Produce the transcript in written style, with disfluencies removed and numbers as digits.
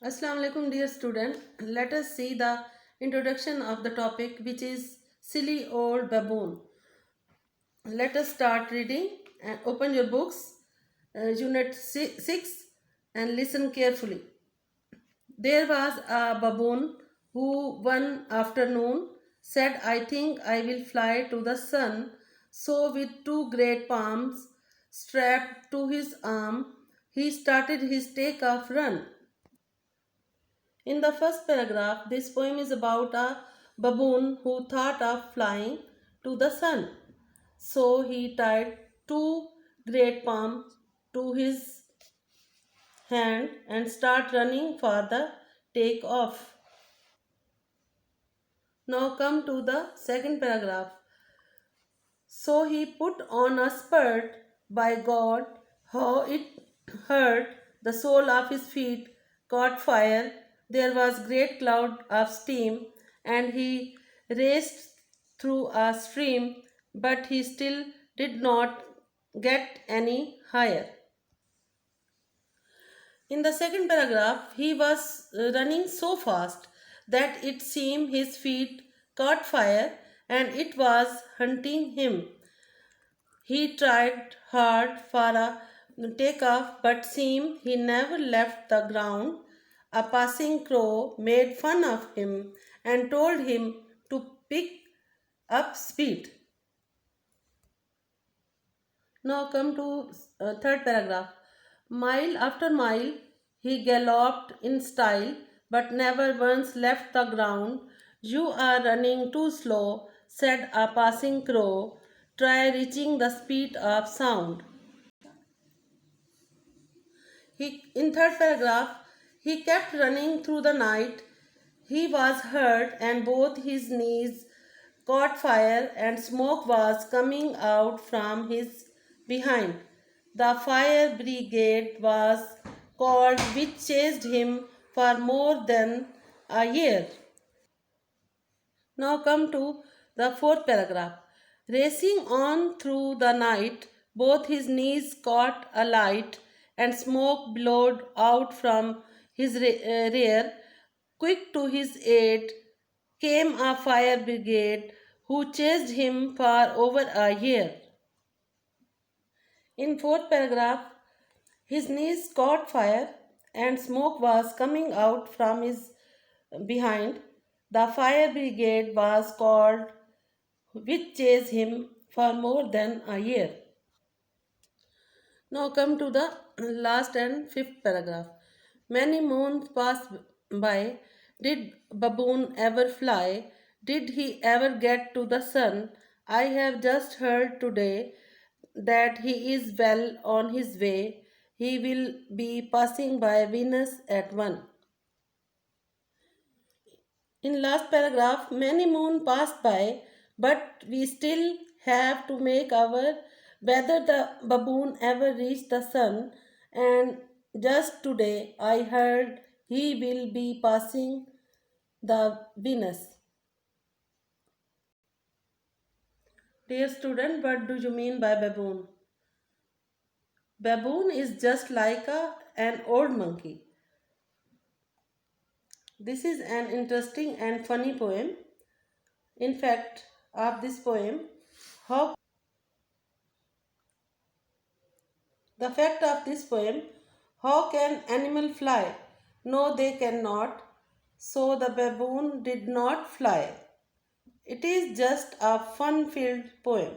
Assalamu alaikum, dear student. Let us see the introduction of the topic, which is silly old baboon. Let us start reading and open your books, unit 6, and listen carefully. There was a baboon who one afternoon said, I think I will fly to the sun. So, with two great palms strapped to his arm, he started his takeoff run. In the first paragraph, this poem is about a baboon who thought of flying to the sun. So he tied two great palms to his hand and started running for the takeoff. Now come to the second paragraph. So he put on a spurt. By God, how it hurt! The sole of his feet caught fire. There was great cloud of steam, and he raced through a stream, but he still did not get any higher. In the second paragraph, he was running so fast that it seemed his feet caught fire and it was hunting him. He tried hard for a takeoff, but seemed he never left the ground. A passing crow made fun of him and told him to pick up speed. Now come to third paragraph. Mile after mile he galloped in style, but never once left the ground. You are running too slow, said a passing crow. Try reaching the speed of sound. In third paragraph, he kept running through the night. He was hurt and both his knees caught fire and smoke was coming out from his behind. The fire brigade was called, which chased him for more than a year. Now come to the fourth paragraph. Racing on through the night, both his knees caught alight and smoke billowed out from his rear. Quick to his aid came a fire brigade who chased him for over a year. In fourth paragraph, his knees caught fire and smoke was coming out from his behind. The fire brigade was called, which chased him for more than a year. Now come to the last and fifth paragraph. Many moons passed by. Did baboon ever fly? Did he ever get to the sun? I have just heard today that he is well on his way. He will be passing by Venus at 1. In last paragraph, many moon passed by, but we still have to make our whether the baboon ever reached the sun. And just today, I heard he will be passing the Venus. Dear student, what do you mean by baboon? Baboon is just like an old monkey. This is an interesting and funny poem. In fact, of this poem, how the fact of this poem, how can animal fly? No, they cannot. So the baboon did not fly. It is just a fun-filled poem.